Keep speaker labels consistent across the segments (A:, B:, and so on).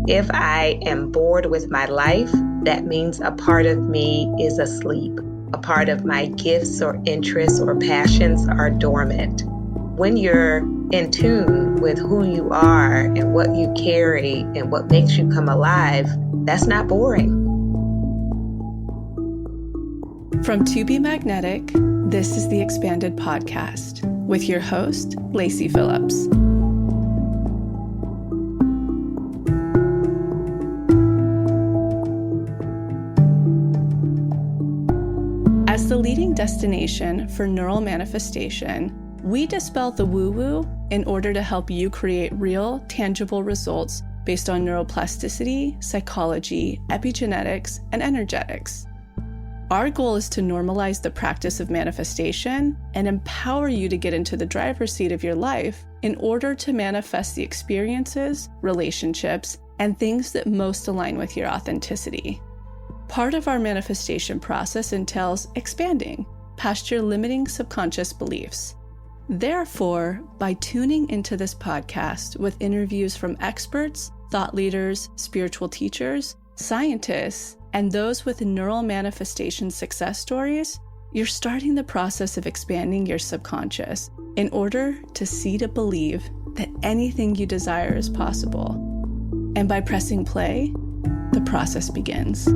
A: If I am bored with my life, that means a part of me is asleep. A part of my gifts or interests or passions are dormant. When you're in tune with who you are and what you carry and what makes you come alive, that's not boring.
B: From To Be Magnetic, this is the Expanded Podcast with your host, Lacey Phillips. As the leading destination for neural manifestation, we dispel the woo-woo in order to help you create real, tangible results based on neuroplasticity, psychology, epigenetics, and energetics. Our goal is to normalize the practice of manifestation and empower you to get into the driver's seat of your life in order to manifest the experiences, relationships, and things that most align with your authenticity. Part of our manifestation process entails expanding past your limiting subconscious beliefs. Therefore, by tuning into this podcast with interviews from experts, thought leaders, spiritual teachers, scientists, and those with neural manifestation success stories, you're starting the process of expanding your subconscious in order to see to believe that anything you desire is possible. And by pressing play, the process begins.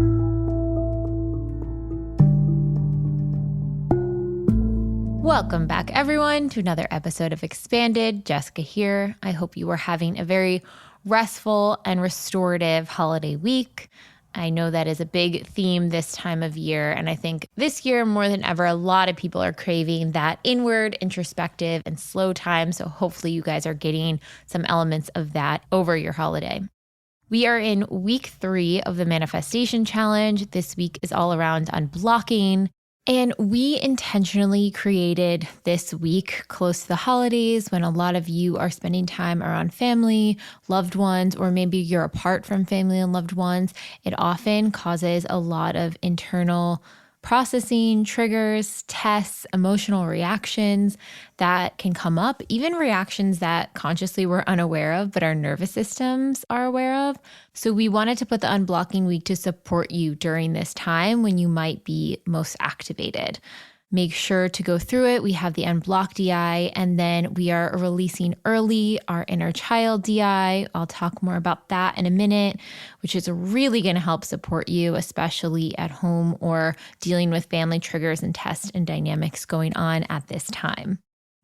C: Welcome back, everyone, to another episode of Expanded. Jessica here. I hope you are having a very restful and restorative holiday week. I know that is a big theme this time of year, and I think this year more than ever, a lot of people are craving that inward, introspective, and slow time, so hopefully you guys are getting some elements of that over your holiday. We are in week 3 of the Manifestation Challenge. This week is all around unblocking. And we intentionally created this week close to the holidays when a lot of you are spending time around family, loved ones, or maybe you're apart from family and loved ones. It often causes a lot of internal processing, triggers, tests, emotional reactions that can come up, even reactions that consciously we're unaware of, but our nervous systems are aware of. So we wanted to put the unblocking week to support you during this time when you might be most activated. Make sure to go through it. We have the Unblock DI, and then we are releasing early our Inner Child DI. I'll talk more about that in a minute, which is really going to help support you, especially at home or dealing with family triggers and tests and dynamics going on at this time.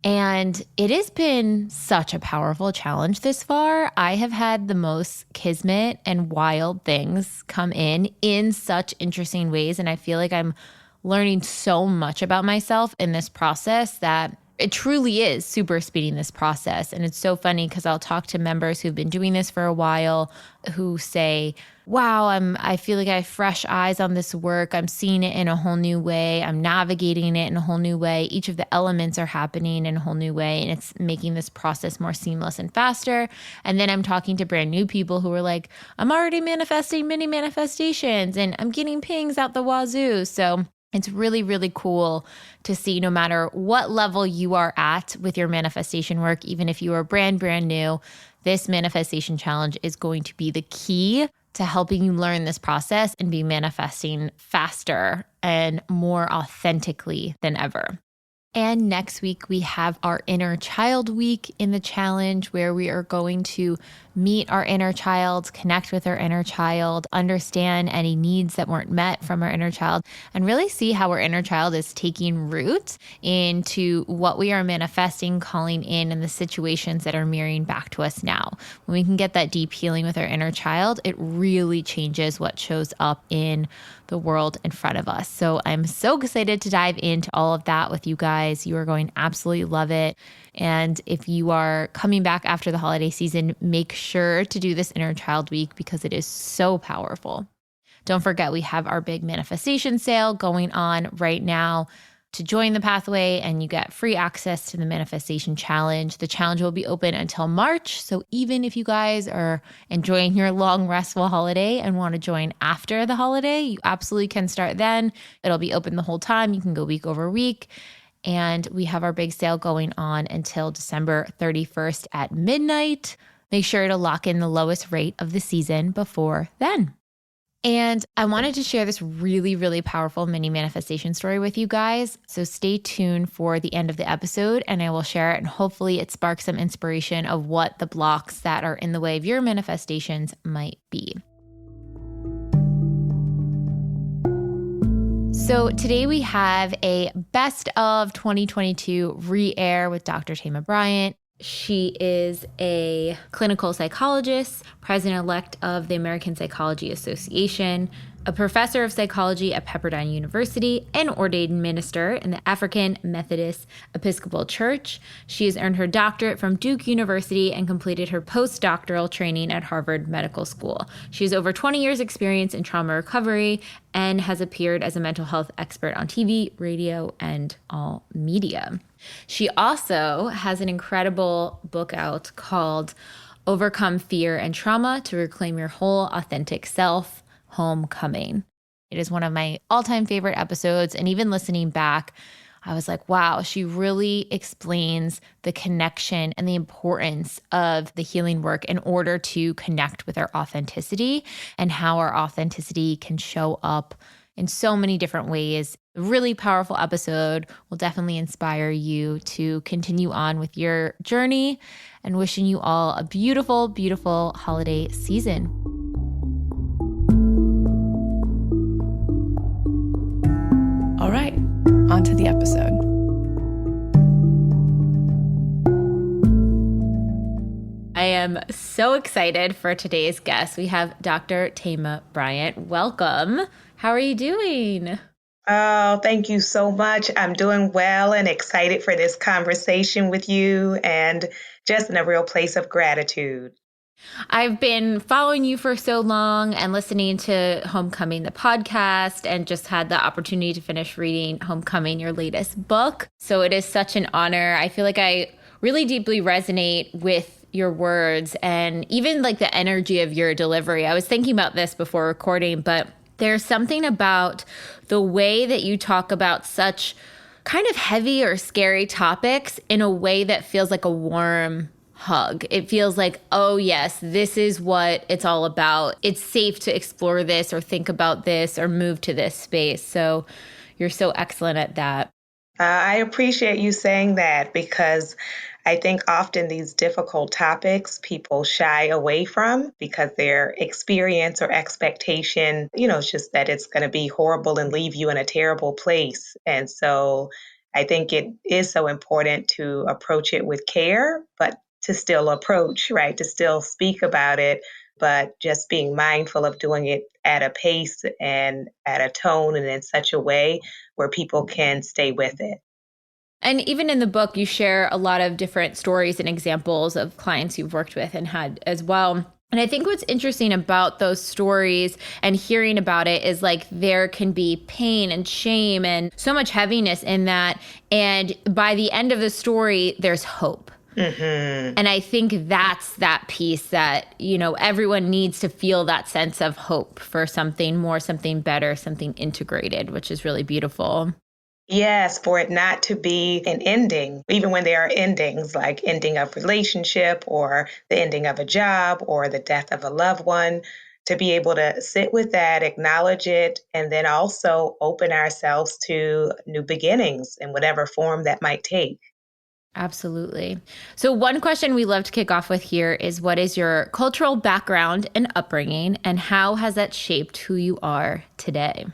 C: And it has been such a powerful challenge this far. I have had the most kismet and wild things come in such interesting ways, and I feel like I'm learning so much about myself in this process that it truly is super speeding this process. And it's so funny because I'll talk to members who've been doing this for a while who say, wow, I feel like I have fresh eyes on this work. I'm seeing it in a whole new way. I'm navigating it in a whole new way. Each of the elements are happening in a whole new way, and it's making this process more seamless and faster. And then I'm talking to brand new people who are like, I'm already manifesting mini manifestations and I'm getting pings out the wazoo. So it's really, really cool to see no matter what level you are at with your manifestation work, even if you are brand new, this manifestation challenge is going to be the key to helping you learn this process and be manifesting faster and more authentically than ever. And next week, we have our Inner Child Week in the challenge where we are going to meet our inner child, connect with our inner child, understand any needs that weren't met from our inner child, and really see how our inner child is taking root into what we are manifesting, calling in, and the situations that are mirroring back to us now. When we can get that deep healing with our inner child, it really changes what shows up in the world in front of us. So I'm so excited to dive into all of that with you guys. You are going to absolutely love it. And if you are coming back after the holiday season, make sure to do this Inner Child Week because it is so powerful. Don't forget, we have our big manifestation sale going on right now. To join the pathway, and you get free access to the Manifestation Challenge. The challenge will be open until March. So even if you guys are enjoying your long, restful holiday and want to join after the holiday, you absolutely can start then. It'll be open the whole time. You can go week over week. And we have our big sale going on until December 31st at midnight. make sure to lock in the lowest rate of the season before then. And I wanted to share this really, really powerful mini manifestation story with you guys. So stay tuned for the end of the episode and I will share it. And hopefully it sparks some inspiration of what the blocks that are in the way of your manifestations might be. So today we have a best of 2022 re-air with Dr. Thema Bryant. She is a clinical psychologist, president-elect of the American Psychology Association, a professor of psychology at Pepperdine University, and ordained minister in the African Methodist Episcopal Church. She has earned her doctorate from Duke University and completed her postdoctoral training at Harvard Medical School. She has over 20 years' experience in trauma recovery and has appeared as a mental health expert on TV, radio, and all media. She also has an incredible book out called Overcome Fear and Trauma to Reclaim Your Whole Authentic Self, Homecoming. It is one of my all-time favorite episodes, and even listening back, I was like, wow, she really explains the connection and the importance of the healing work in order to connect with our authenticity and how our authenticity can show up in so many different ways. A really powerful episode will definitely inspire you to continue on with your journey, and wishing you all a beautiful, beautiful holiday season.
B: All right, on to the episode.
C: I am so excited for today's guest. We have Dr. Thema Bryant. Welcome. How are you doing?
A: Oh, thank you so much. I'm doing well and excited for this conversation with you, and just in a real place of gratitude.
C: I've been following you for so long and listening to Homecoming, the podcast, and just had the opportunity to finish reading Homecoming, your latest book. So it is such an honor. I feel like I really deeply resonate with your words and even like the energy of your delivery. I was thinking about this before recording, but there's something about the way that you talk about such kind of heavy or scary topics in a way that feels like a warm hug. It feels like, oh yes, this is what it's all about. It's safe to explore this or think about this or move to this space. So you're so excellent at that.
A: I appreciate you saying that, because I think often these difficult topics people shy away from because their experience or expectation, it's just that it's going to be horrible and leave you in a terrible place. And so I think it is so important to approach it with care, but to still approach, right? To still speak about it, but just being mindful of doing it at a pace and at a tone and in such a way where people can stay with it.
C: And even in the book, you share a lot of different stories and examples of clients you've worked with and had as well. And I think what's interesting about those stories and hearing about it is like there can be pain and shame and so much heaviness in that. And by the end of the story, there's hope.
A: Mm-hmm.
C: And I think that's that piece that, everyone needs to feel that sense of hope for something more, something better, something integrated, which is really beautiful.
A: Yes, for it not to be an ending, even when there are endings, like ending of relationship or the ending of a job or the death of a loved one, to be able to sit with that, acknowledge it, and then also open ourselves to new beginnings in whatever form that might take.
C: Absolutely. So one question we love to kick off with here is, what is your cultural background and upbringing, and how has that shaped who you are today?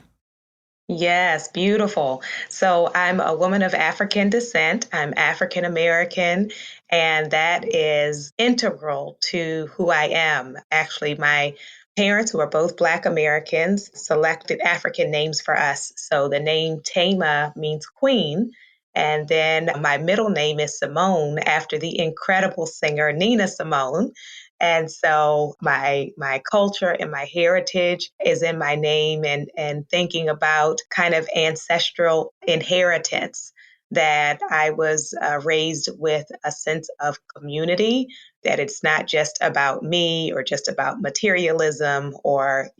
A: Yes, beautiful. So I'm a woman of African descent. I'm African American, and that is integral to who I am. Actually, my parents, who are both Black Americans, selected African names for us. So the name Thema means queen. And then my middle name is Simone, after the incredible singer Nina Simone. And so my culture and my heritage is in my name, and thinking about kind of ancestral inheritance, that I was raised with a sense of community, that it's not just about me or just about materialism or,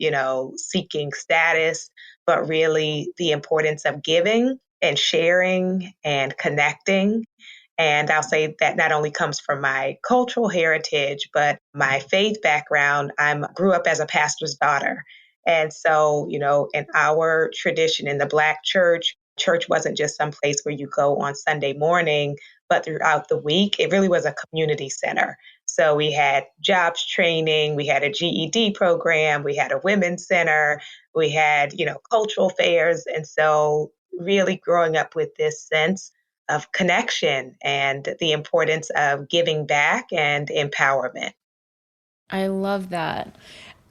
A: seeking status, but really the importance of giving and sharing and connecting. And I'll say that not only comes from my cultural heritage, but my faith background. I grew up as a pastor's daughter. And so, in our tradition in the Black church, church wasn't just some place where you go on Sunday morning, but throughout the week, it really was a community center. So we had jobs training, we had a GED program, we had a women's center, we had, cultural fairs. And so really growing up with this sense of connection and the importance of giving back and empowerment.
C: I love that.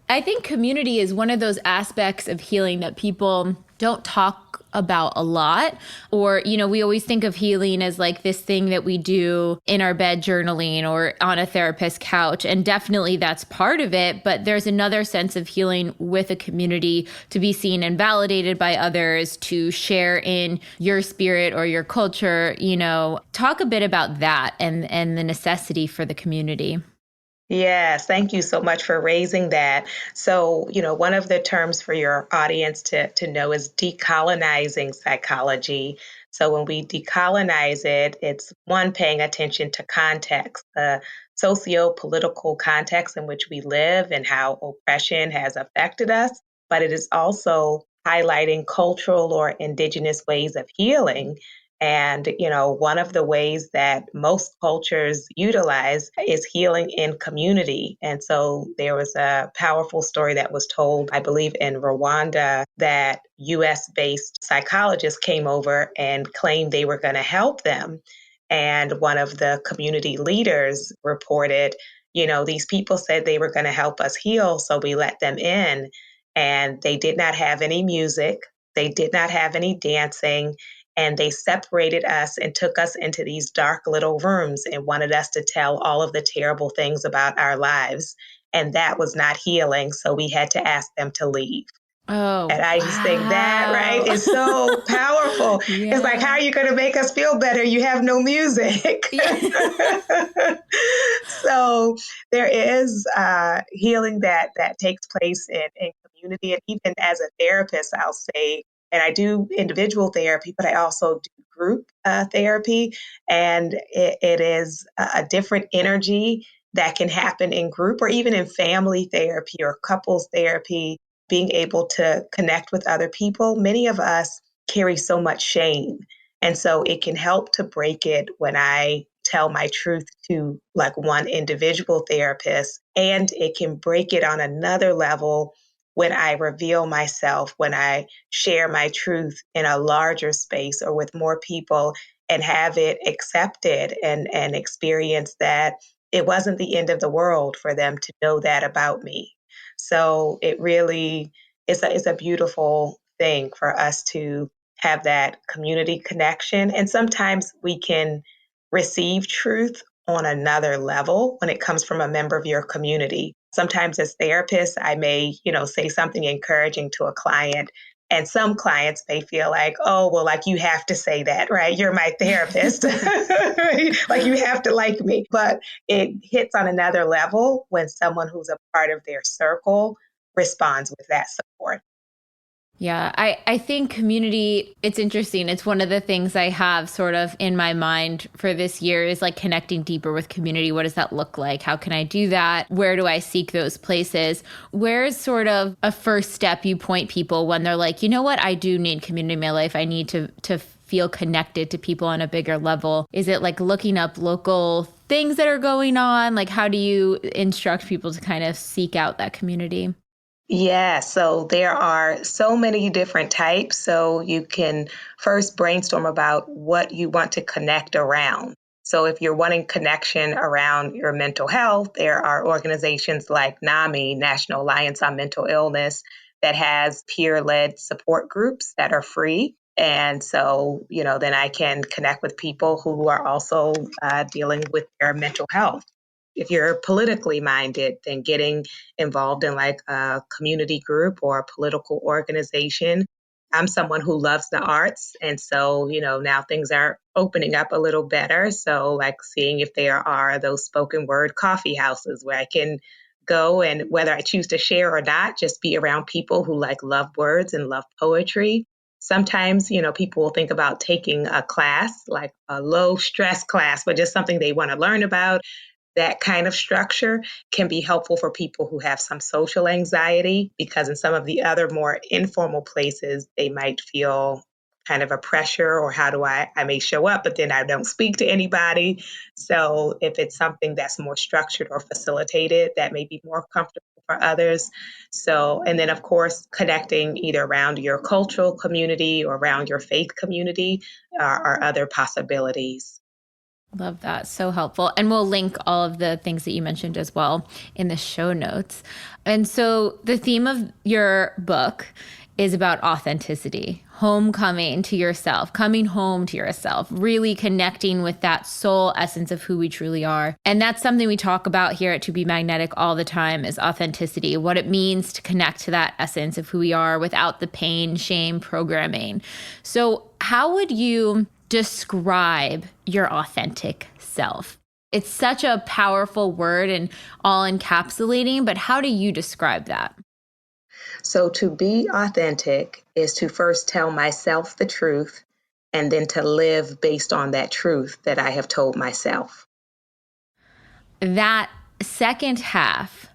C: I think community is one of those aspects of healing that people don't talk about a lot. Or, we always think of healing as like this thing that we do in our bed journaling or on a therapist's couch. And definitely that's part of it. But there's another sense of healing with a community, to be seen and validated by others, to share in your spirit or your culture. Talk a bit about that and the necessity for the community.
A: Yes, thank you so much for raising that. So, one of the terms for your audience to know is decolonizing psychology. So, when we decolonize it, it's one, paying attention to context, the socio-political context in which we live and how oppression has affected us. But it is also highlighting cultural or indigenous ways of healing. And, one of the ways that most cultures utilize is healing in community. And so there was a powerful story that was told, I believe, in Rwanda, that US-based psychologists came over and claimed they were going to help them. And one of the community leaders reported, these people said they were going to help us heal, so we let them in. And they did not have any music. They did not have any dancing. And they separated us and took us into these dark little rooms and wanted us to tell all of the terrible things about our lives. And that was not healing. So we had to ask them to leave.
C: Oh,
A: and I just think that, right, is so powerful.
C: Yeah.
A: It's like, how are you going to make us feel better? You have no music. So there is healing that takes place in community. And even as a therapist, I'll say, and I do individual therapy, but I also do group therapy. And it is a different energy that can happen in group or even in family therapy or couples therapy, being able to connect with other people. Many of us carry so much shame. And so it can help to break it when I tell my truth to like one individual therapist, and it can break it on another level when I reveal myself, when I share my truth in a larger space or with more people and have it accepted and experience that it wasn't the end of the world for them to know that about me. So it really is a beautiful thing for us to have that community connection. And sometimes we can receive truth on another level when it comes from a member of your community. Sometimes as therapists, I may, say something encouraging to a client. And some clients may feel like, oh, well, like you have to say that, right? You're my therapist. Like you have to like me. But it hits on another level when someone who's a part of their circle responds with that support.
C: Yeah, I think community, it's interesting. It's one of the things I have sort of in my mind for this year is like connecting deeper with community. What does that look like? How can I do that? Where do I seek those places? Where's sort of a first step you point people when they're like, you know what, I do need community in my life. I need to feel connected to people on a bigger level. Is it like looking up local things that are going on? Like, how do you instruct people to kind of seek out that community?
A: Yeah, so there are so many different types. So you can first brainstorm about what you want to connect around. So if you're wanting connection around your mental health, there are organizations like NAMI, National Alliance on Mental Illness, that has peer-led support groups that are free. And so, then I can connect with people who are also dealing with their mental health. If you're politically minded, then getting involved in like a community group or a political organization. I'm someone who loves the arts. And so, now things are opening up a little better. So, like seeing if there are those spoken word coffee houses where I can go and whether I choose to share or not, just be around people who like love words and love poetry. Sometimes, people will think about taking a class, like a low stress class, but just something they want to learn about. That kind of structure can be helpful for people who have some social anxiety, because in some of the other more informal places, they might feel kind of a pressure, or how do I may show up, but then I don't speak to anybody. So if it's something that's more structured or facilitated, that may be more comfortable for others. So, and then of course, connecting either around your cultural community or around your faith community are other possibilities.
C: Love that. So helpful. And we'll link all of the things that you mentioned as well in the show notes. And so the theme of your book is about authenticity, homecoming to yourself, coming home to yourself, really connecting with that soul essence of who we truly are. And that's something we talk about here at To Be Magnetic all the time, is authenticity, what it means to connect to that essence of who we are without the pain, shame, programming. So how would you describe your authentic self? It's such a powerful word and all encapsulating, but how do you describe that?
A: So to be authentic is to first tell myself the truth, and then to live based on that truth that I have told myself.
C: That second half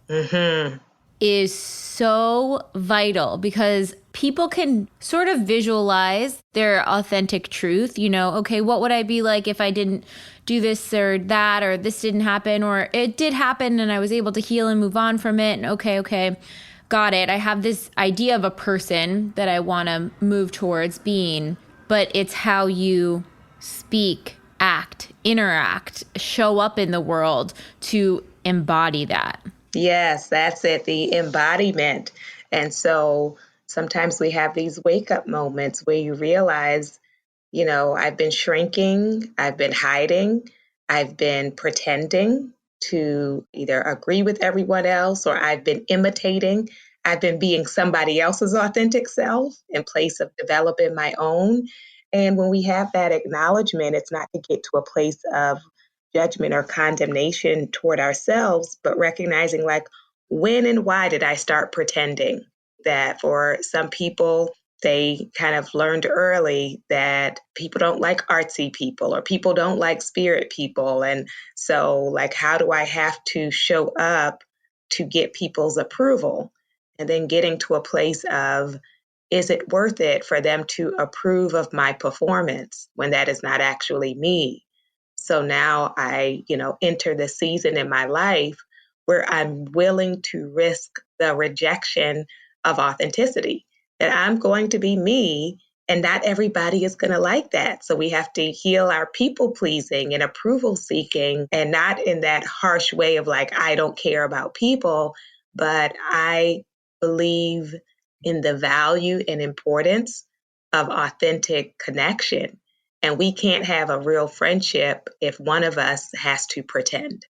C: is so vital, because people can sort of visualize their authentic truth. Okay, what would I be like if I didn't do this or that, or this didn't happen, or it did happen and I was able to heal and move on from it. And okay, got it. I have this idea of a person that I want to move towards being, but it's how you speak, act, interact, show up in the world to embody that.
A: Yes, that's it, the embodiment. And so sometimes we have these wake up moments where you realize, I've been shrinking, I've been hiding, I've been pretending to either agree with everyone else, or I've been imitating. I've been being somebody else's authentic self in place of developing my own. And when we have that acknowledgement, it's not to get to a place of judgment or condemnation toward ourselves, but recognizing, like, when and why did I start pretending? That for some people, they kind of learned early that people don't like artsy people, or people don't like spirit people. And so, like, how do I have to show up to get people's approval? And then getting to a place of, is it worth it for them to approve of my performance when that is not actually me? So now I, enter the season in my life where I'm willing to risk the rejection of authenticity, that I'm going to be me, and not everybody is going to like that. So we have to heal our people pleasing and approval seeking, and not in that harsh way of like, I don't care about people, but I believe in the value and importance of authentic connection. And we can't have a real friendship if one of us has to pretend.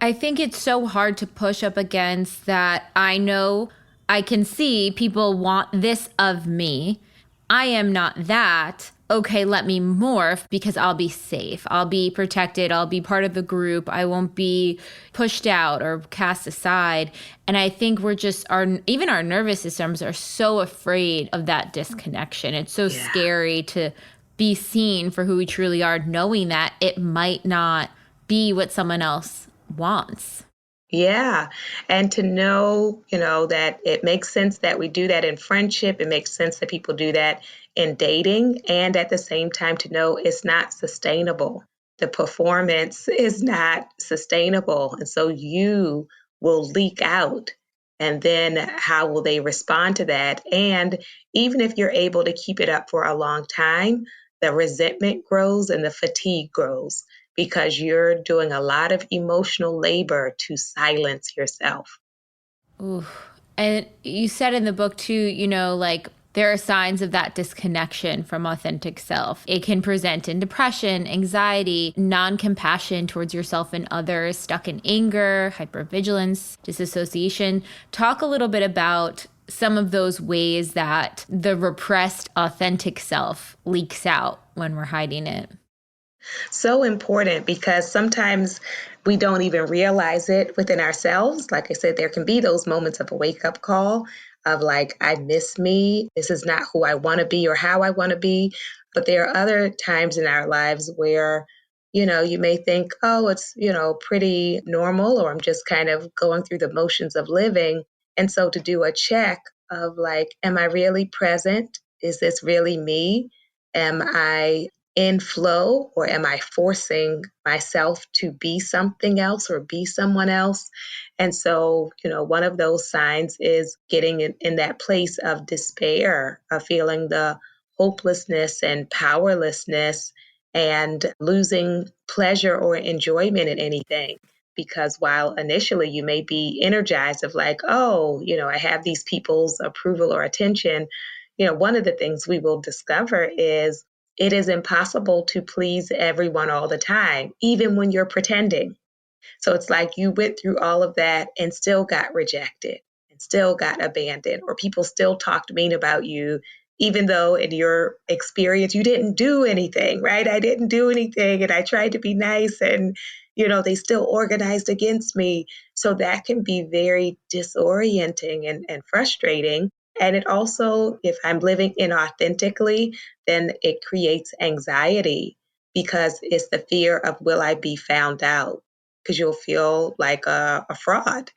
C: I think it's so hard to push up against that. I know I can see people want this of me. I am not that. Okay, let me morph because I'll be safe. I'll be protected. I'll be part of the group. I won't be pushed out or cast aside. And I think we're just, even our nervous systems are so afraid of that disconnection. It's so scary to be seen for who we truly are, knowing that it might not be what someone else wants.
A: Yeah. And to know, that it makes sense that we do that in friendship. It makes sense that people do that in dating. And at the same time, to know it's not sustainable. The performance is not sustainable. And so you will leak out. And then how will they respond to that? And even if you're able to keep it up for a long time, the resentment grows and the fatigue grows, because you're doing a lot of emotional labor to silence yourself.
C: Ooh. And you said in the book too, there are signs of that disconnection from authentic self. It can present in depression, anxiety, non-compassion towards yourself and others, stuck in anger, hypervigilance, disassociation. Talk a little bit about some of those ways that the repressed authentic self leaks out when we're hiding it.
A: So important, because sometimes we don't even realize it within ourselves. Like I said, there can be those moments of a wake-up call of like, I miss me. This is not who I want to be or how I want to be. But there are other times in our lives where, you may think, oh, it's, pretty normal, or I'm just kind of going through the motions of living. And so to do a check of like, am I really present? Is this really me? Am I in flow, or am I forcing myself to be something else or be someone else? And so, one of those signs is getting in that place of despair, of feeling the hopelessness and powerlessness and losing pleasure or enjoyment in anything. Because while initially you may be energized of like, oh, I have these people's approval or attention, one of the things we will discover is it is impossible to please everyone all the time, even when you're pretending. So it's like you went through all of that and still got rejected and still got abandoned, or people still talked mean about you, even though in your experience you didn't do anything, right? I didn't do anything and I tried to be nice, and they still organized against me. So that can be very disorienting and frustrating. And it also, if I'm living inauthentically, then it creates anxiety because it's the fear of, will I be found out? Because you'll feel like a fraud.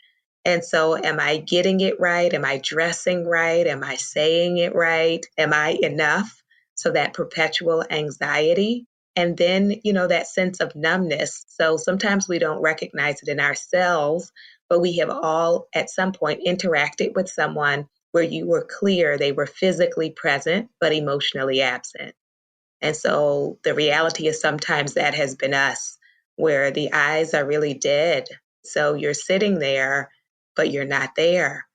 A: And so, am I getting it right? Am I dressing right? Am I saying it right? Am I enough? So that perpetual anxiety. And then, that sense of numbness. So sometimes we don't recognize it in ourselves, but we have all at some point interacted with someone where you were clear they were physically present, but emotionally absent. And so the reality is sometimes that has been us, where the eyes are really dead. So you're sitting there, but you're not there.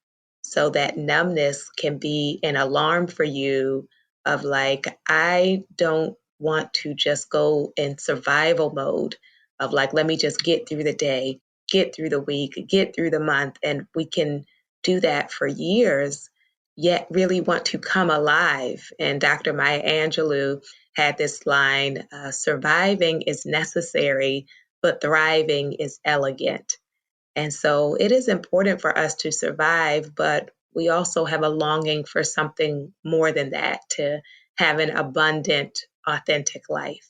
A: So that numbness can be an alarm for you of like, I don't want to just go in survival mode of like, let me just get through the day, get through the week, get through the month. And we can do that for years, yet really want to come alive. And Dr. Maya Angelou had this line, surviving is necessary, but thriving is elegant. And so it is important for us to survive, but we also have a longing for something more than that, to have an abundant, authentic life.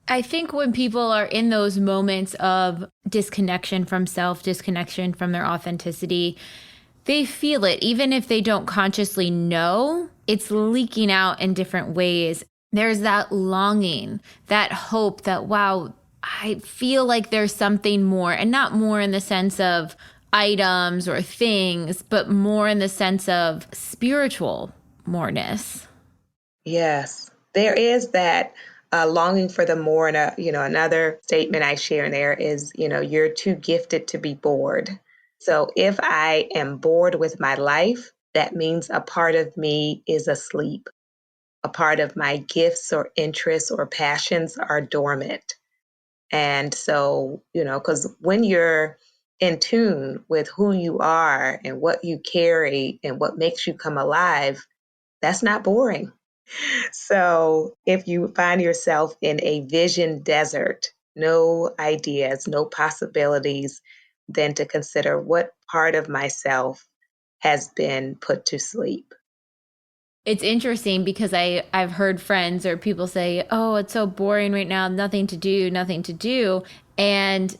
C: I think when people are in those moments of disconnection from self, disconnection from their authenticity, they feel it. Even if they don't consciously know, it's leaking out in different ways. There's that longing, that hope that, wow, I feel like there's something more, and not more in the sense of items or things, but more in the sense of spiritual moreness.
A: Yes, there is that longing for the more. And, another statement I share in there is, you're too gifted to be bored. So if I am bored with my life, that means a part of me is asleep. A part of my gifts or interests or passions are dormant. And so, because when you're in tune with who you are and what you carry and what makes you come alive, that's not boring. So if you find yourself in a vision desert, no ideas, no possibilities, then to consider what part of myself has been put to sleep.
C: It's interesting because I've heard friends or people say, oh, it's so boring right now, nothing to do, nothing to do. And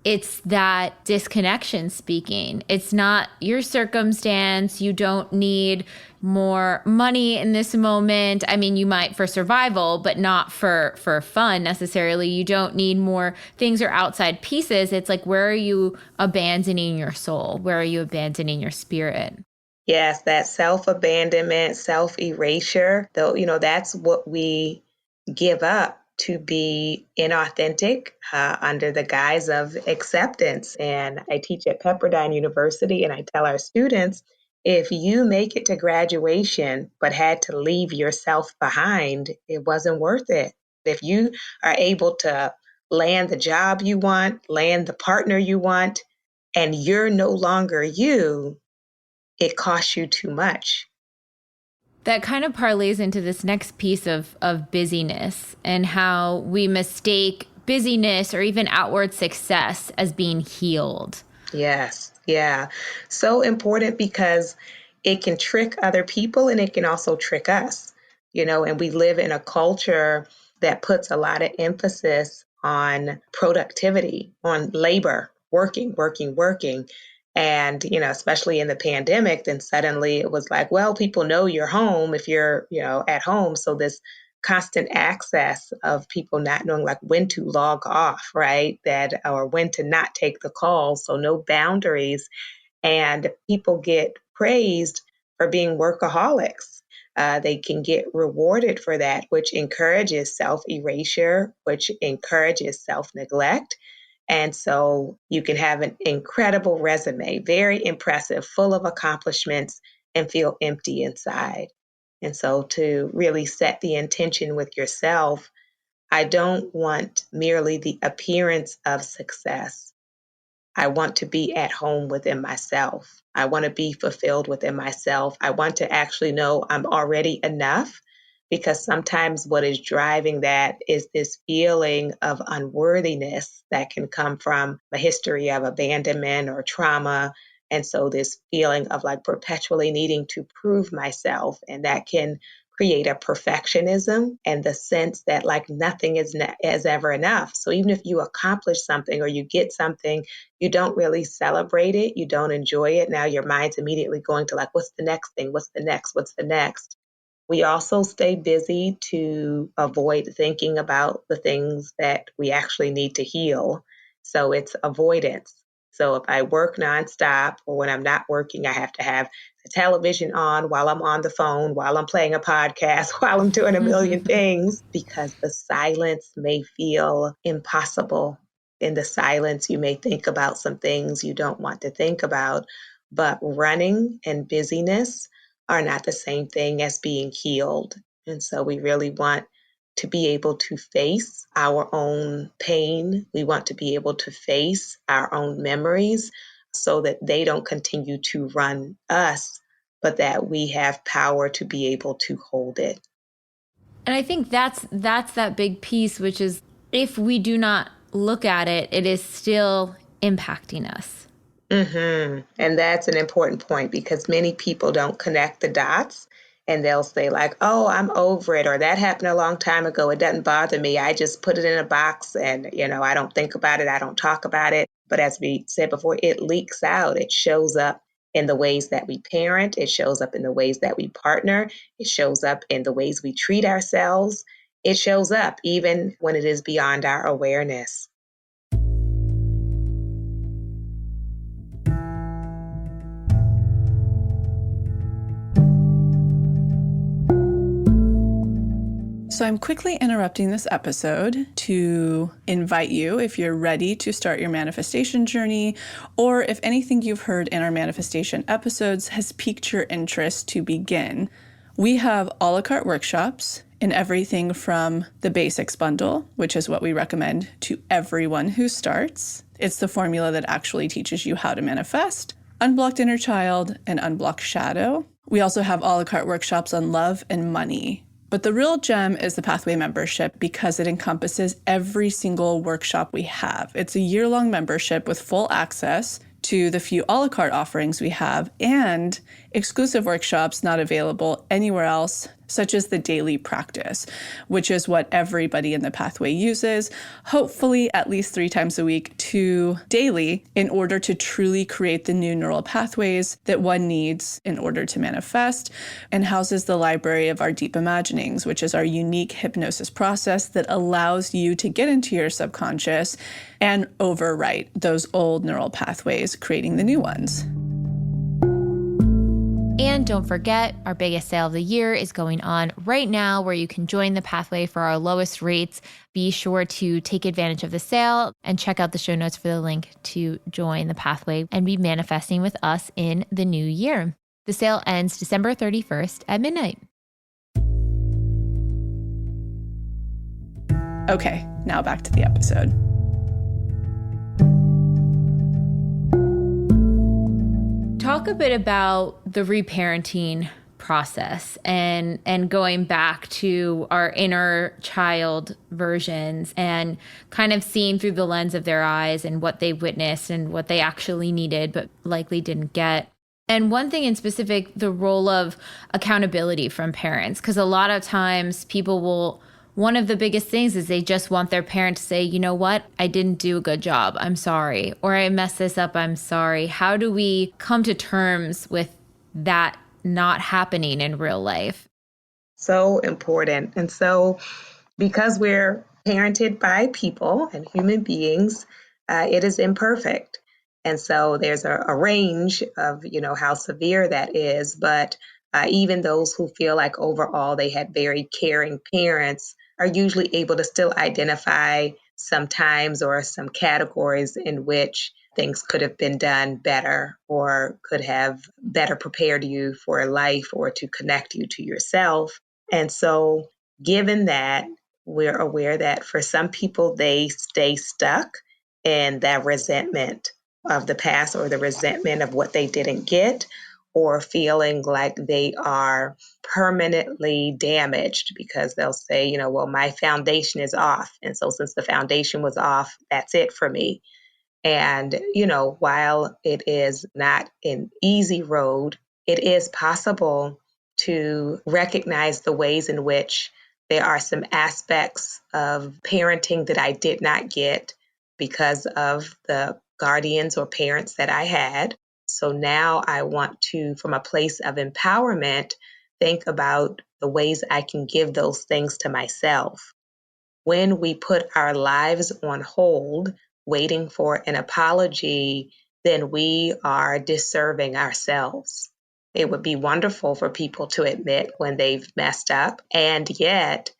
C: it's that disconnection speaking. It's not your circumstance. You don't need more money in this moment. I mean, you might for survival, but not for fun necessarily. You don't need more things or outside pieces. It's like, where are you abandoning your soul? Where are you abandoning your spirit?
A: Yes, that self-abandonment, self-erasure, though, that's what we give up to be inauthentic under the guise of acceptance. And I teach at Pepperdine University, and I tell our students, if you make it to graduation but had to leave yourself behind, it wasn't worth it. If you are able to land the job you want, land the partner you want, and you're no longer you, it costs you too much.
C: That kind of parlays into this next piece of busyness and how we mistake busyness or even outward success as being healed.
A: Yes. Yeah. So important because it can trick other people and it can also trick us, and we live in a culture that puts a lot of emphasis on productivity, on labor, working, working, working. And, especially in the pandemic, then suddenly it was like, well, people know you're home if you're, at home. So this constant access of people not knowing like when to log off, right? That or when to not take the call. So no boundaries. And people get praised for being workaholics. They can get rewarded for that, which encourages self-erasure, which encourages self-neglect. And so you can have an incredible resume, very impressive, full of accomplishments, and feel empty inside. And so to really set the intention with yourself, I don't want merely the appearance of success. I want to be at home within myself. I want to be fulfilled within myself. I want to actually know I'm already enough, because sometimes what is driving that is this feeling of unworthiness that can come from a history of abandonment or trauma. And so this feeling of like perpetually needing to prove myself, and that can create a perfectionism and the sense that like nothing is ever enough. So even if you accomplish something or you get something, you don't really celebrate it, you don't enjoy it. Now your mind's immediately going to like, what's the next thing? What's the next? What's the next? We also stay busy to avoid thinking about the things that we actually need to heal. So it's avoidance. So if I work nonstop, or when I'm not working, I have to have the television on while I'm on the phone, while I'm playing a podcast, while I'm doing a million things, because the silence may feel impossible. In the silence, you may think about some things you don't want to think about, but running and busyness are not the same thing as being healed. And so we really want to be able to face our own pain. We want to be able to face our own memories so that they don't continue to run us, but that we have power to be able to hold it.
C: And I think that's that big piece, which is if we do not look at it, it is still impacting us.
A: Mm-hmm. And that's an important point, because many people don't connect the dots, and they'll say like, oh, I'm over it, or that happened a long time ago. It doesn't bother me. I just put it in a box and, I don't think about it. I don't talk about it. But as we said before, it leaks out. It shows up in the ways that we parent. It shows up in the ways that we partner. It shows up in the ways we treat ourselves. It shows up even when it is beyond our awareness.
B: So I'm quickly interrupting this episode to invite you, if you're ready to start your manifestation journey, or if anything you've heard in our manifestation episodes has piqued your interest to begin. We have a la carte workshops in everything from the basics bundle, which is what we recommend to everyone who starts. It's the formula that actually teaches you how to manifest, unblocked inner child, and unblocked shadow. We also have a la carte workshops on love and money. But the real gem is the Pathway membership, because it encompasses every single workshop we have. It's a year-long membership with full access to the few a la carte offerings we have, and exclusive workshops not available anywhere else, such as the daily practice, which is what everybody in the Pathway uses, hopefully at least 3 times a week to daily, in order to truly create the new neural pathways that one needs in order to manifest, and houses the library of our deep imaginings, which is our unique hypnosis process that allows you to get into your subconscious and overwrite those old neural pathways, creating the new ones.
C: And don't forget, our biggest sale of the year is going on right now, where you can join the Pathway for our lowest rates. Be sure to take advantage of the sale and check out the show notes for the link to join the Pathway and be manifesting with us in the new year. The sale ends December 31st at midnight.
B: Okay, now back to the episode.
C: Talk a bit about the reparenting process and going back to our inner child versions and kind of seeing through the lens of their eyes and what they witnessed and what they actually needed but likely didn't get. And one thing in specific, the role of accountability from parents, because a lot of times people will, one of the biggest things is they just want their parent to say, you know what, I didn't do a good job, I'm sorry, or I messed this up, I'm sorry. How do we come to terms with that not happening in real life?
A: So important. And so because we're parented by people and human beings, it is imperfect. And so there's a range of, how severe that is. But even those who feel like overall they had very caring parents are usually able to still identify some times or some categories in which things could have been done better or could have better prepared you for life or to connect you to yourself. And so given that, we're aware that for some people, they stay stuck in that resentment of the past or the resentment of what they didn't get, or feeling like they are permanently damaged because they'll say, well, my foundation is off. And so since the foundation was off, that's it for me. And, while it is not an easy road, it is possible to recognize the ways in which there are some aspects of parenting that I did not get because of the guardians or parents that I had. So now I want to, from a place of empowerment, think about the ways I can give those things to myself. When we put our lives on hold, waiting for an apology, then we are disserving ourselves. It would be wonderful for people to admit when they've messed up, and yet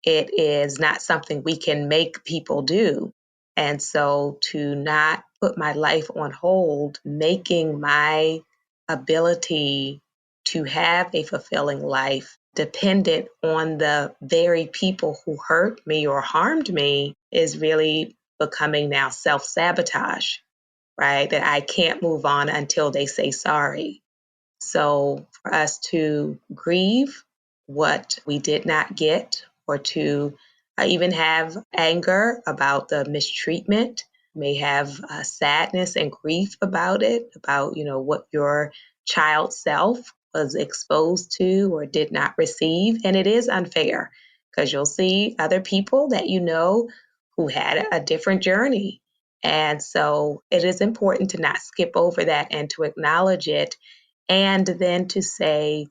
A: it is not something we can make people do. And so to not put my life on hold, making my ability to have a fulfilling life dependent on the very people who hurt me or harmed me is really becoming now self-sabotage, right? That I can't move on until they say sorry. So for us to grieve what we did not get, or to even have anger about the mistreatment, may have sadness and grief about it, about, what your child self was exposed to or did not receive. And it is unfair because you'll see other people that who had a different journey. And so it is important to not skip over that and to acknowledge it, and then to say,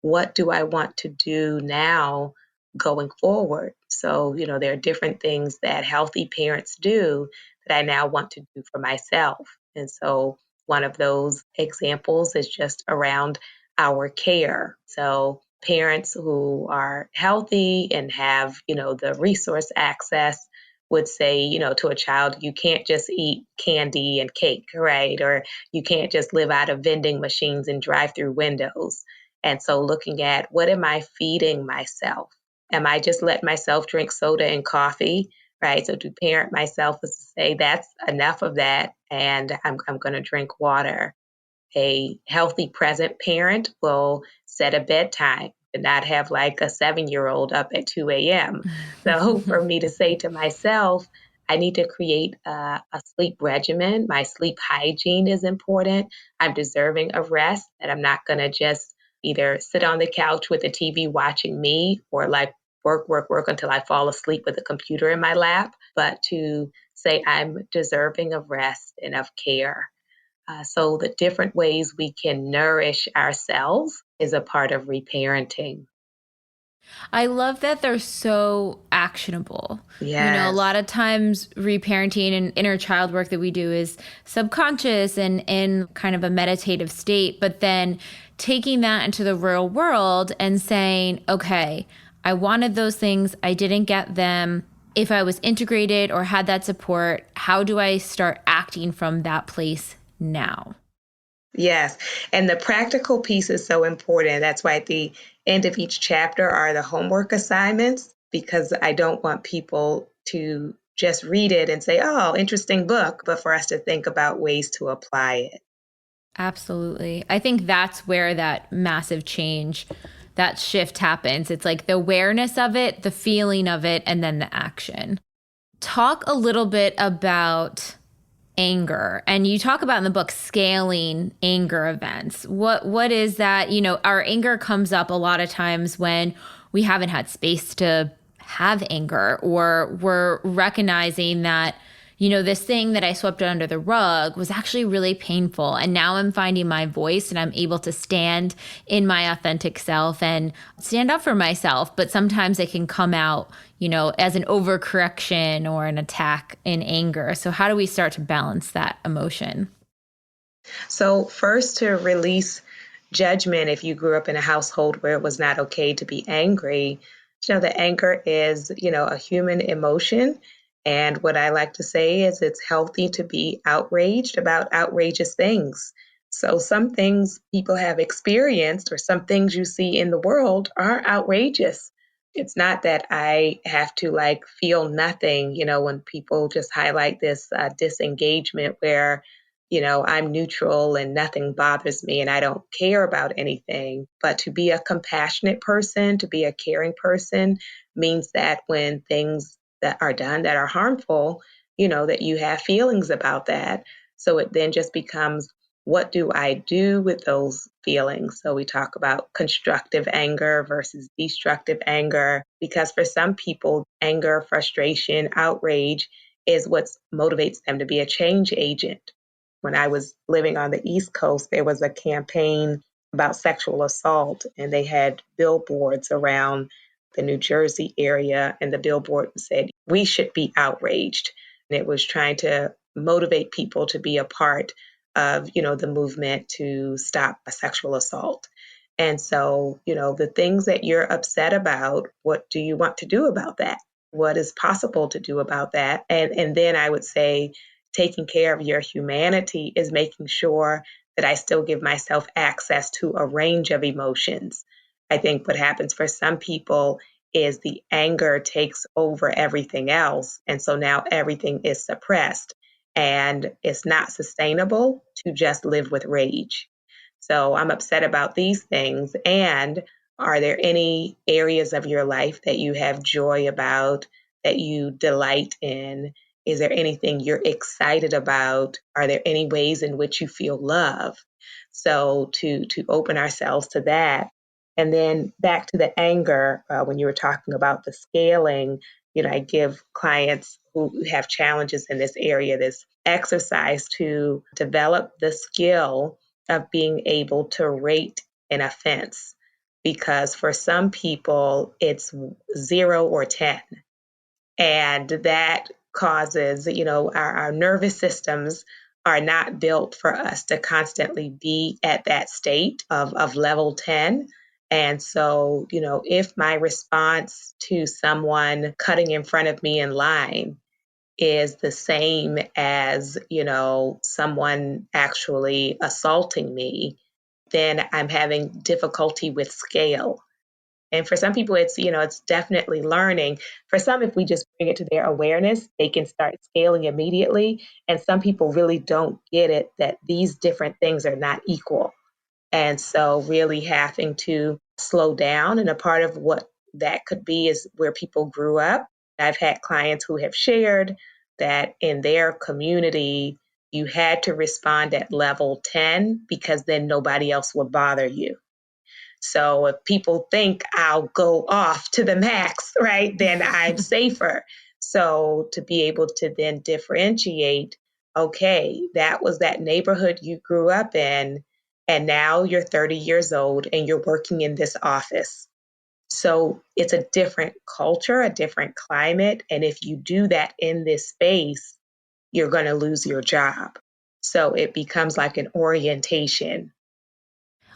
A: what do I want to do now going forward? So, there are different things that healthy parents do that I now want to do for myself. And so one of those examples is just around our care. So parents who are healthy and have, the resource access would say, to a child, you can't just eat candy and cake, right? Or you can't just live out of vending machines and drive-through windows. And so looking at, what am I feeding myself? Am I just letting myself drink soda and coffee, right? So to parent myself is to say, that's enough of that, and I'm going to drink water. A healthy present parent will set a bedtime and not have like a 7-year-old up at 2 a.m. So for me to say to myself, I need to create a sleep regimen. My sleep hygiene is important. I'm deserving of rest, that I'm not going to just either sit on the couch with the TV watching me, or like work until I fall asleep with a computer in my lap, but to say I'm deserving of rest and of care. So the different ways we can nourish ourselves is a part of reparenting.
C: I love that they're so actionable. A
A: Yes.
C: lot of times reparenting and inner child work that we do is subconscious and in kind of a meditative state, but then taking that into the real world and saying, okay, I wanted those things, I didn't get them. If I was integrated or had that support, how do I start acting from that place now?
A: Yes. And the practical piece is so important. That's why at the end of each chapter are the homework assignments, because I don't want people to just read it and say, oh, interesting book, but for us to think about ways to apply it.
C: Absolutely. I think that's where that massive change, that shift happens. It's like the awareness of it, the feeling of it, and then the action. Talk a little bit about anger. And you talk about in the book scaling anger events. What is that? You know, our anger comes up a lot of times when we haven't had space to have anger, or we're recognizing that, you know, this thing that I swept under the rug was actually really painful. And now I'm finding my voice and I'm able to stand in my authentic self and stand up for myself. But sometimes it can come out, you know, as an overcorrection or an attack in anger. So how do we start to balance that emotion?
A: So first, to release judgment, if you grew up in a household where it was not okay to be angry, you know, that anger is, you know, a human emotion. And what I like to say is it's healthy to be outraged about outrageous things. So some things people have experienced or some things you see in the world are outrageous. It's not that I have to like feel nothing, you know, when people just highlight this disengagement where, you know, I'm neutral and nothing bothers me and I don't care about anything. But to be a compassionate person, to be a caring person means that when things that are done that are harmful, you know, that you have feelings about that. So it then just becomes, what do I do with those feelings? So we talk about constructive anger versus destructive anger, because for some people, anger, frustration, outrage is what motivates them to be a change agent. When I was living on the East Coast, there was a campaign about sexual assault, and they had billboards around the New Jersey area, and the billboard said, "We should be outraged." And it was trying to motivate people to be a part of, you know, the movement to stop sexual assault. And so, you know, the things that you're upset about, what do you want to do about that? What is possible to do about that? And then I would say, taking care of your humanity is making sure that I still give myself access to a range of emotions. I think what happens for some people is the anger takes over everything else. And so now everything is suppressed and it's not sustainable to just live with rage. So I'm upset about these things. And are there any areas of your life that you have joy about, that you delight in? Is there anything you're excited about? Are there any ways in which you feel love? So to open ourselves to that. And then back to the anger, when you were talking about the scaling, you know, I give clients who have challenges in this area this exercise to develop the skill of being able to rate an offense. Because for some people, it's 0 or 10. And that causes, you know, our nervous systems are not built for us to constantly be at that state of level 10. And so, you know, if my response to someone cutting in front of me in line is the same as, you know, someone actually assaulting me, then I'm having difficulty with scale. And for some people, it's, you know, it's definitely learning. For some, if we just bring it to their awareness, they can start scaling immediately. And some people really don't get it that these different things are not equal. And so really having to slow down. And a part of what that could be is where people grew up. I've had clients who have shared that in their community, you had to respond at level 10 because then nobody else would bother you. So if people think I'll go off to the max, right, then I'm safer. So to be able to then differentiate, okay, that was that neighborhood you grew up in, and now you're 30 years old and you're working in this office. So it's a different culture, a different climate. And if you do that in this space, you're going to lose your job. So it becomes like an orientation.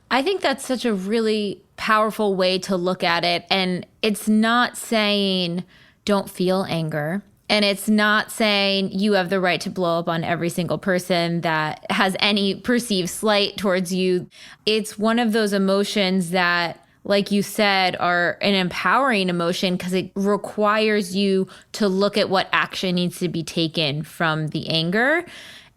C: I think that's such a really powerful way to look at it. And it's not saying don't feel anger. And it's not saying you have the right to blow up on every single person that has any perceived slight towards you. It's one of those emotions that, like you said, are an empowering emotion because it requires you to look at what action needs to be taken from the anger.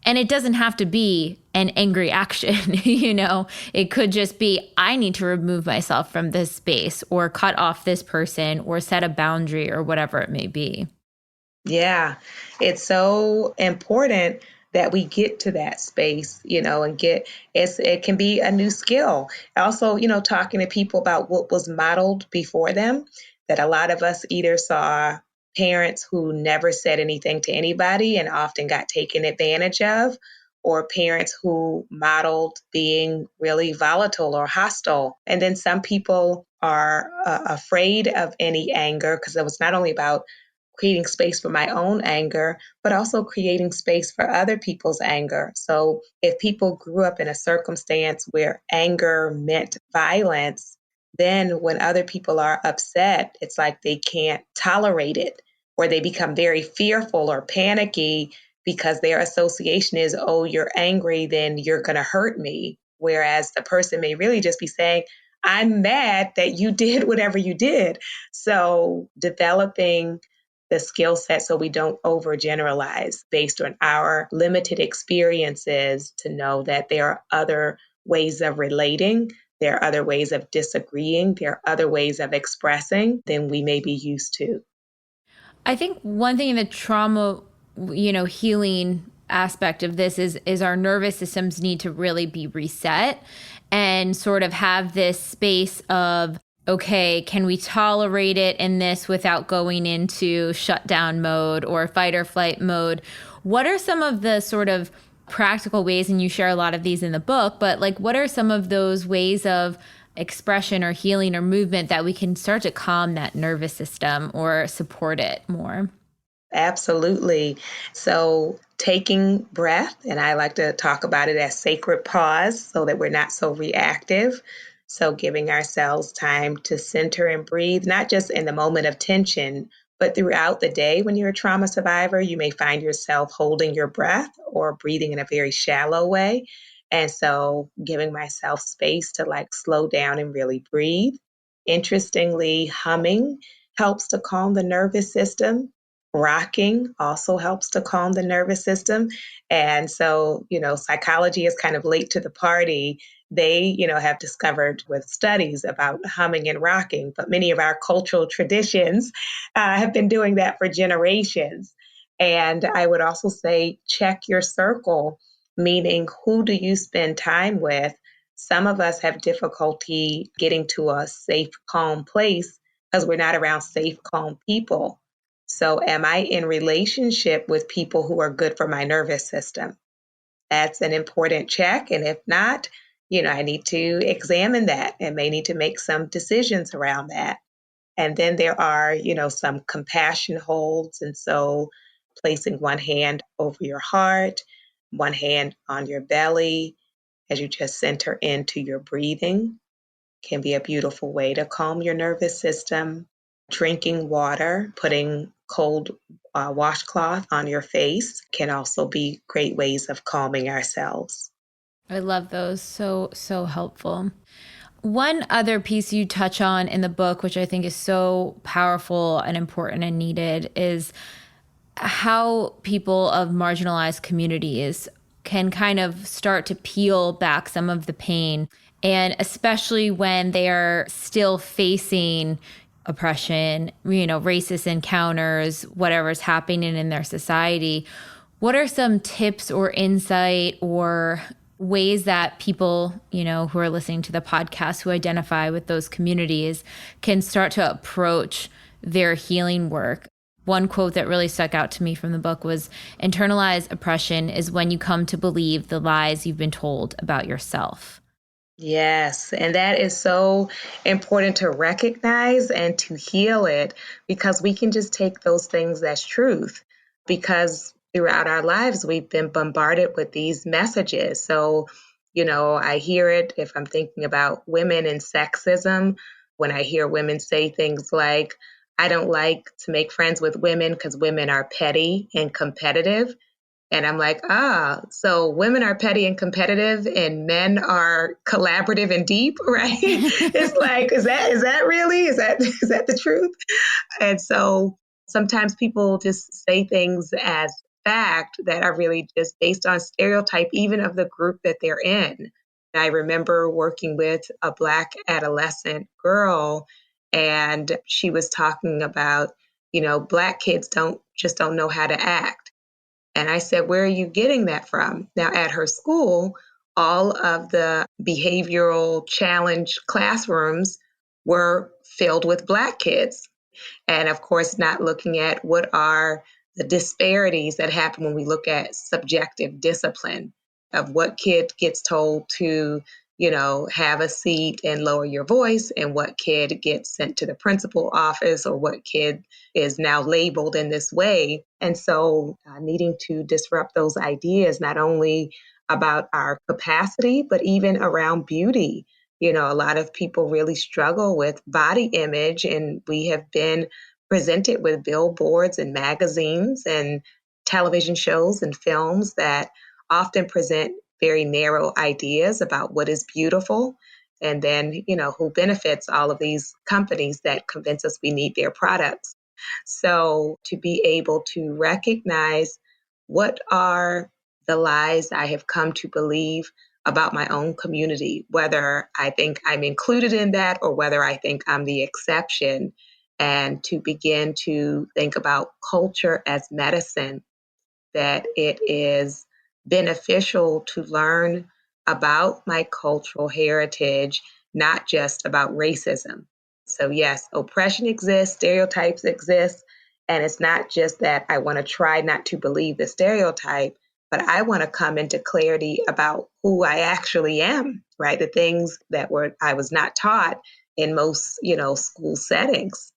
C: And it doesn't have to be an angry action, it could just be, I need to remove myself from this space or cut off this person or set a boundary or whatever it may be.
A: Yeah, it's so important that we get to that space, and it can be a new skill. Also, talking to people about what was modeled before them, that a lot of us either saw parents who never said anything to anybody and often got taken advantage of, or parents who modeled being really volatile or hostile. And then some people are afraid of any anger because it was not only about creating space for my own anger, but also creating space for other people's anger. So if people grew up in a circumstance where anger meant violence, then when other people are upset, it's like they can't tolerate it, or they become very fearful or panicky because their association is, oh, you're angry, then you're going to hurt me. Whereas the person may really just be saying, I'm mad that you did whatever you did. So developing the skill set so we don't overgeneralize based on our limited experiences, to know that there are other ways of relating, there are other ways of disagreeing, there are other ways of expressing than we may be used to.
C: I think one thing in the trauma, healing aspect of this is our nervous systems need to really be reset and sort of have this space of, okay, can we tolerate it in this without going into shutdown mode or fight or flight mode? What are some of the sort of practical ways, and you share a lot of these in the book, but like, what are some of those ways of expression or healing or movement that we can start to calm that nervous system or support it more?
A: Absolutely. So taking breath, and I like to talk about it as sacred pause so that we're not so reactive. So giving ourselves time to center and breathe, not just in the moment of tension, but throughout the day. When you're a trauma survivor, you may find yourself holding your breath or breathing in a very shallow way. And so giving myself space to slow down and really breathe. Interestingly, humming helps to calm the nervous system. Rocking also helps to calm the nervous system. And so, psychology is kind of late to the party. They, have discovered with studies about humming and rocking, but many of our cultural traditions have been doing that for generations. And I would also say, check your circle, meaning who do you spend time with? Some of us have difficulty getting to a safe, calm place because we're not around safe, calm people. So am I in relationship with people who are good for my nervous system? That's an important check. And if not, I need to examine that and may need to make some decisions around that. And then there are, some compassion holds. And so placing one hand over your heart, one hand on your belly as you just center into your breathing can be a beautiful way to calm your nervous system. Drinking water, putting cold washcloth on your face can also be great ways of calming ourselves.
C: I love those. So, so helpful. One other piece you touch on in the book, which I think is so powerful and important and needed, is how people of marginalized communities can kind of start to peel back some of the pain. And especially when they are still facing oppression, racist encounters, whatever's happening in their society. What are some tips or insight or ways that people, who are listening to the podcast who identify with those communities can start to approach their healing work? One quote that really stuck out to me from the book was, internalized oppression is when you come to believe the lies you've been told about yourself.
A: Yes, and that is so important to recognize and to heal it, because we can just take those things as truth, because throughout our lives we've been bombarded with these messages. So, I hear it if I'm thinking about women and sexism, when I hear women say things like, I don't like to make friends with women because women are petty and competitive. And I'm like, so women are petty and competitive and men are collaborative and deep, right? It's like, is that really, is that the truth? And so sometimes people just say things as fact that are really just based on stereotype, even of the group that they're in. I remember working with a Black adolescent girl, and she was talking about, Black kids don't know how to act. And I said, where are you getting that from? Now, at her school, all of the behavioral challenge classrooms were filled with Black kids. And of course, not looking at what are the disparities that happen when we look at subjective discipline of what kid gets told to, have a seat and lower your voice, and what kid gets sent to the principal office, or what kid is now labeled in this way. And so needing to disrupt those ideas, not only about our capacity, but even around beauty. A lot of people really struggle with body image, and we have been presented with billboards and magazines and television shows and films that often present very narrow ideas about what is beautiful. And then, who benefits all of these companies that convince us we need their products. So to be able to recognize what are the lies I have come to believe about my own community, whether I think I'm included in that or whether I think I'm the exception, and to begin to think about culture as medicine, that it is beneficial to learn about my cultural heritage, not just about racism. So, yes, oppression exists, stereotypes exist, and it's not just that I want to try not to believe the stereotype, but I want to come into clarity about who I actually am, right? The things that I was not taught in most, school settings.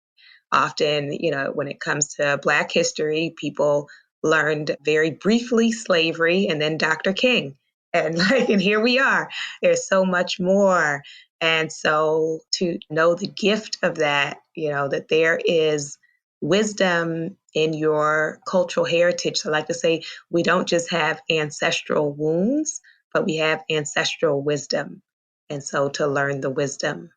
A: Often, when it comes to Black history, people learned very briefly slavery and then Dr. King. And here we are. There's so much more. And so to know the gift of that, that there is wisdom in your cultural heritage. So I like to say, we don't just have ancestral wounds, but we have ancestral wisdom. And so to learn the wisdom.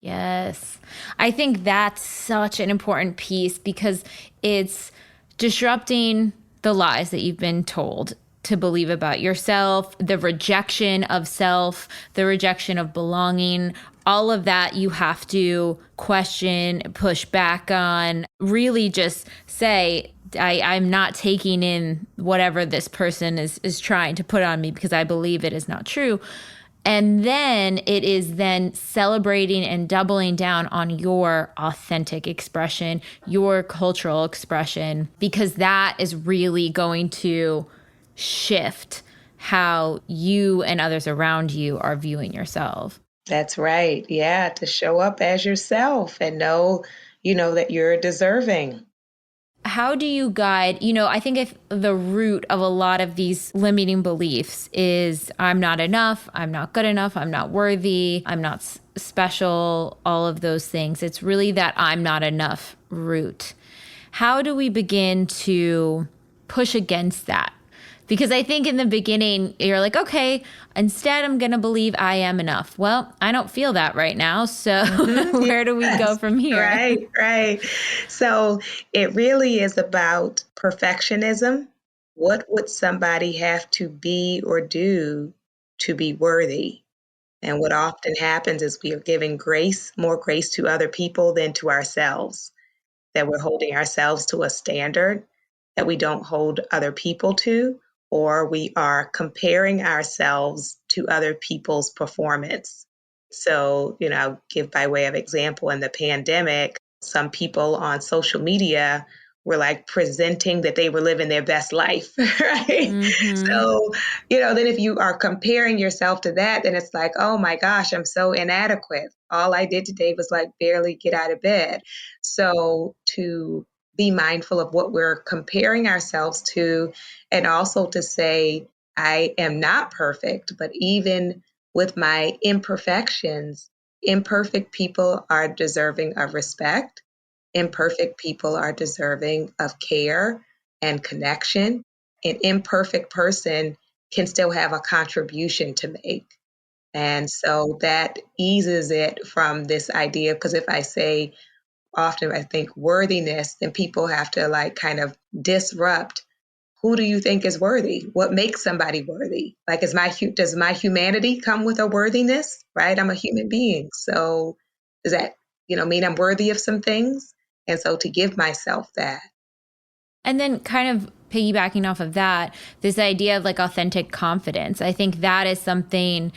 C: Yes. I think that's such an important piece because it's disrupting the lies that you've been told to believe about yourself, the rejection of self, the rejection of belonging, all of that you have to question, push back on, really just say, I'm not taking in whatever this person is trying to put on me because I believe it is not true. And then it is then celebrating and doubling down on your authentic expression, your cultural expression, because that is really going to shift how you and others around you are viewing yourself.
A: That's right. Yeah, to show up as yourself and know, that you're deserving.
C: How do you guide, I think if the root of a lot of these limiting beliefs is I'm not enough, I'm not good enough, I'm not worthy, I'm not special, all of those things. It's really that I'm not enough root. How do we begin to push against that? Because I think in the beginning, you're like, okay, instead I'm going to believe I am enough. Well, I don't feel that right now. So where do we go from here?
A: Right. So it really is about perfectionism. What would somebody have to be or do to be worthy? And what often happens is we are giving more grace to other people than to ourselves, that we're holding ourselves to a standard that we don't hold other people to, or we are comparing ourselves to other people's performance. So, I'll give by way of example, in the pandemic, some people on social media were like presenting that they were living their best life, right?
C: Mm-hmm.
A: So, then if you are comparing yourself to that, then it's like, oh my gosh, I'm so inadequate. All I did today was like barely get out of bed. So to be mindful of what we're comparing ourselves to, and also to say, I am not perfect, but even with my imperfections, imperfect people are deserving of respect. Imperfect people are deserving of care and connection. An imperfect person can still have a contribution to make. And so that eases it from this idea, because if I say, often I think worthiness, then people have to like kind of disrupt who do you think is worthy? What makes somebody worthy? Like, does my humanity come with a worthiness, right? I'm a human being. So does that, mean I'm worthy of some things? And so to give myself that.
C: And then kind of piggybacking off of that, this idea of like authentic confidence. I think that is something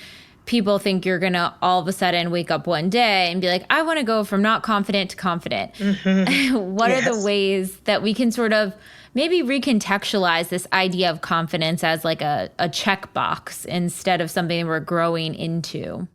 C: people think you're going to all of a sudden wake up one day and be like, I want to go from not confident to confident.
A: Mm-hmm.
C: What
A: Yes.
C: are the ways that we can sort of maybe recontextualize this idea of confidence as like a checkbox instead of something we're growing into?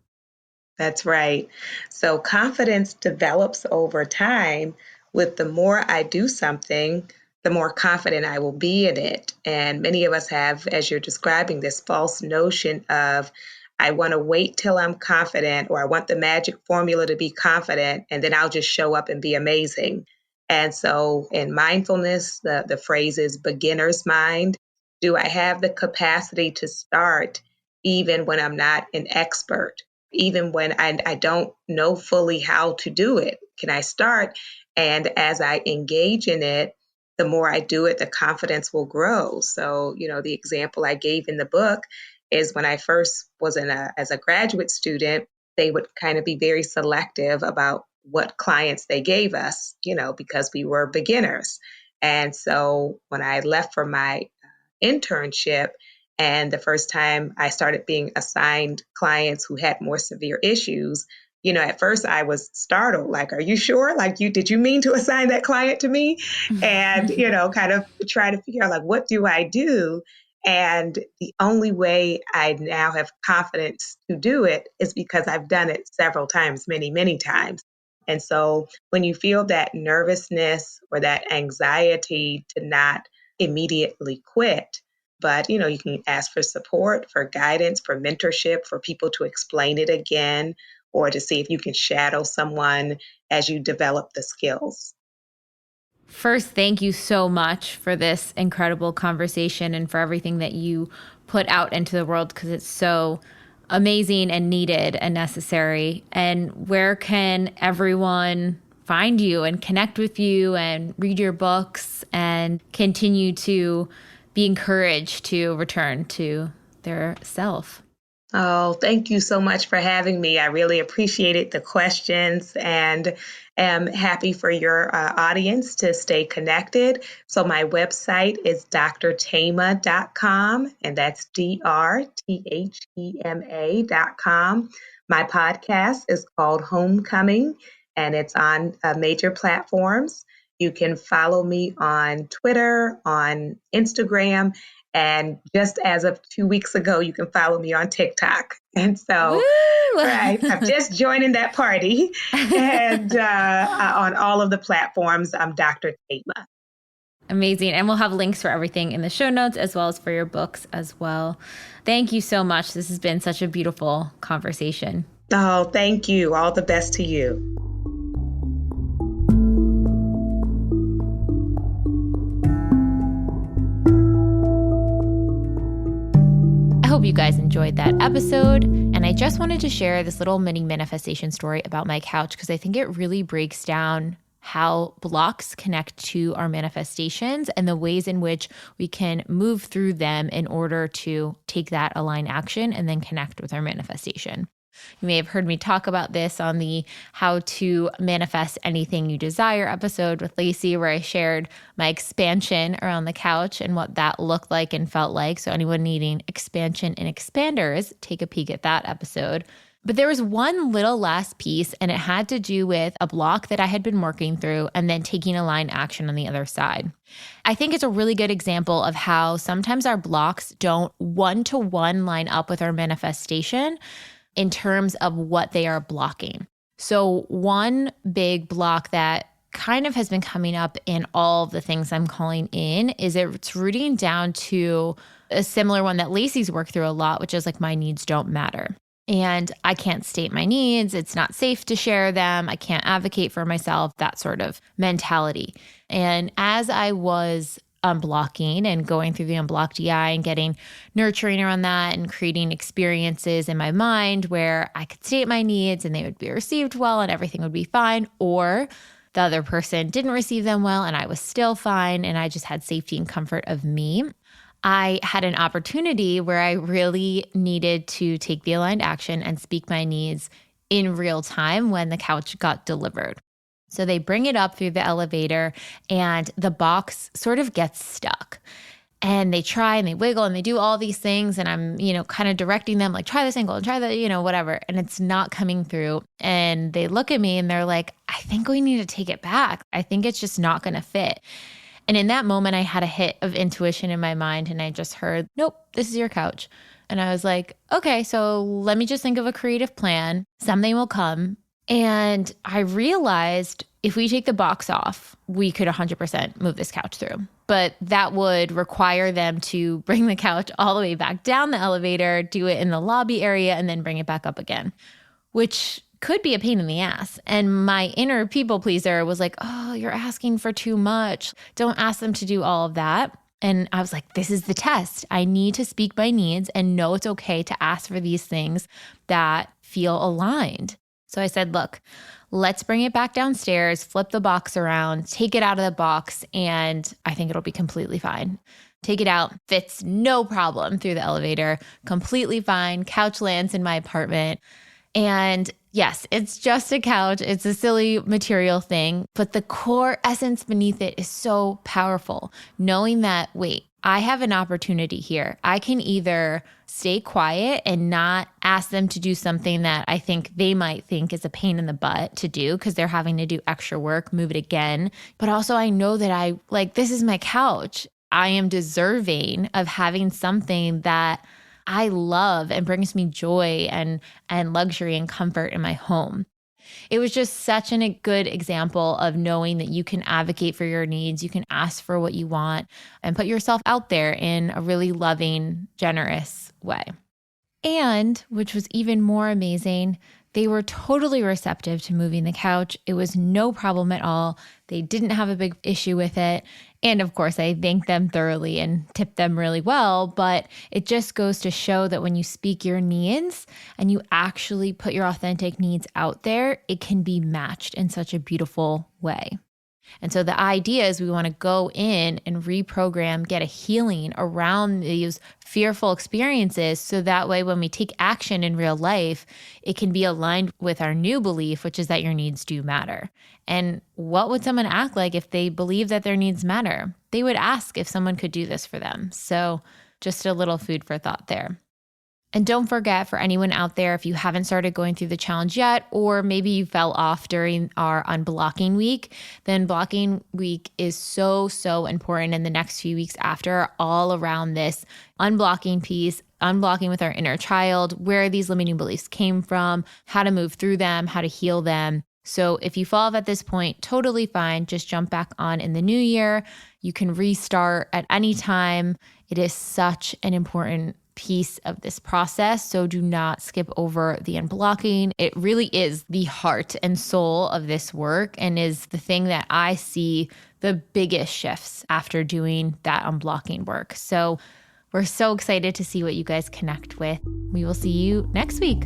A: That's right. So confidence develops over time. With the more I do something, the more confident I will be in it. And many of us have, as you're describing, this false notion of, I want to wait till I'm confident, or I want the magic formula to be confident, and then I'll just show up and be amazing. And so in mindfulness, the phrase is beginner's mind. Do I have the capacity to start even when I'm not an expert? Even when I don't know fully how to do it? Can I start? And as I engage in it, the more I do it, the confidence will grow. So, the example I gave in the book is when I first was as a graduate student, they would kind of be very selective about what clients they gave us, because we were beginners. And so when I left for my internship, and the first time I started being assigned clients who had more severe issues, at first I was startled, like, are you sure? Like, did you mean to assign that client to me? And, kind of try to figure out, like, what do I do? And the only way I now have confidence to do it is because I've done it several times, many, many times. And so when you feel that nervousness or that anxiety to not immediately quit, but, you can ask for support, for guidance, for mentorship, for people to explain it again, or to see if you can shadow someone as you develop the skills.
C: First, thank you so much for this incredible conversation and for everything that you put out into the world, because it's so amazing and needed and necessary. And where can everyone find you and connect with you and read your books and continue to be encouraged to return to their self?
A: Oh, thank you so much for having me. I really appreciated the questions and am happy for your audience to stay connected. So my website is drthema.com, and that's drthema.com. My podcast is called Homecoming, and it's on major platforms. You can follow me on Twitter, on Instagram, and just as of 2 weeks ago, you can follow me on TikTok. And so, right, I'm just joining that party. And on all of the platforms, I'm Dr. Thema.
C: Amazing. And we'll have links for everything in the show notes, as well as for your books as well. Thank you so much. This has been such a beautiful conversation.
A: Oh, thank you. All the best to you.
C: I hope you guys enjoyed that episode. And I just wanted to share this little mini manifestation story about my couch, because I think it really breaks down how blocks connect to our manifestations and the ways in which we can move through them in order to take that aligned action and then connect with our manifestation. You may have heard me talk about this on the How to Manifest Anything You Desire episode with Lacey, where I shared my expansion around the couch and what that looked like and felt like. So anyone needing expansion and expanders, take a peek at that episode. But there was one little last piece, and it had to do with a block that I had been working through and then taking aligned action on the other side. I think it's a really good example of how sometimes our blocks don't one-to-one line up with our manifestation in terms of what they are blocking. So one big block that kind of has been coming up in all of the things I'm calling in is it's rooting down to a similar one that Lacey's worked through a lot, which is like, my needs don't matter. And I can't state my needs. It's not safe to share them. I can't advocate for myself, that sort of mentality. And as I was unblocking and going through the unblocked EI and getting nurturing around that and creating experiences in my mind where I could state my needs and they would be received well and everything would be fine, or the other person didn't receive them well and I was still fine and I just had safety and comfort of me, I had an opportunity where I really needed to take the aligned action and speak my needs in real time when the couch got delivered. So they bring it up through the elevator and the box sort of gets stuck. And they try and they wiggle and they do all these things. And I'm, kind of directing them like, try this angle and try the, whatever. And it's not coming through. And they look at me and they're like, I think we need to take it back. I think it's just not going to fit. And in that moment, I had a hit of intuition in my mind and I just heard, nope, this is your couch. And I was like, okay, so let me just think of a creative plan. Something will come. And I realized if we take the box off, we could 100% move this couch through. But that would require them to bring the couch all the way back down the elevator, do it in the lobby area, and then bring it back up again, which could be a pain in the ass. And my inner people pleaser was like, oh, you're asking for too much. Don't ask them to do all of that. And I was like, this is the test. I need to speak my needs and know it's okay to ask for these things that feel aligned. So I said, look, let's bring it back downstairs, flip the box around, take it out of the box, and I think it'll be completely fine. Take it out, fits no problem through the elevator, completely fine. Couch lands in my apartment. And yes, it's just a couch. It's a silly material thing, but the core essence beneath it is so powerful. Knowing that, wait, I have an opportunity here. I can either stay quiet and not ask them to do something that I think they might think is a pain in the butt to do because they're having to do extra work, move it again. But also I know that this is my couch. I am deserving of having something that I love and brings me joy and luxury and comfort in my home. It was just such a good example of knowing that you can advocate for your needs, you can ask for what you want, and put yourself out there in a really loving, generous way. And, which was even more amazing, they were totally receptive to moving the couch. It was no problem at all. They didn't have a big issue with it. And of course, I thanked them thoroughly and tipped them really well. But it just goes to show that when you speak your needs and you actually put your authentic needs out there, it can be matched in such a beautiful way. And so the idea is we want to go in and reprogram, get a healing around these fearful experiences. So that way, when we take action in real life, it can be aligned with our new belief, which is that your needs do matter. And what would someone act like if they believe that their needs matter? They would ask if someone could do this for them. So just a little food for thought there. And don't forget, for anyone out there, if you haven't started going through the challenge yet, or maybe you fell off during our unblocking week, then blocking week is so, so important in the next few weeks after, all around this unblocking piece, unblocking with our inner child, where these limiting beliefs came from, how to move through them, how to heal them. So if you fall off at this point, totally fine. Just jump back on in the new year. You can restart at any time. It is such an important piece of this process. So do not skip over the unblocking. It really is the heart and soul of this work and is the thing that I see the biggest shifts after doing that unblocking work. So we're so excited to see what you guys connect with. We will see you next week.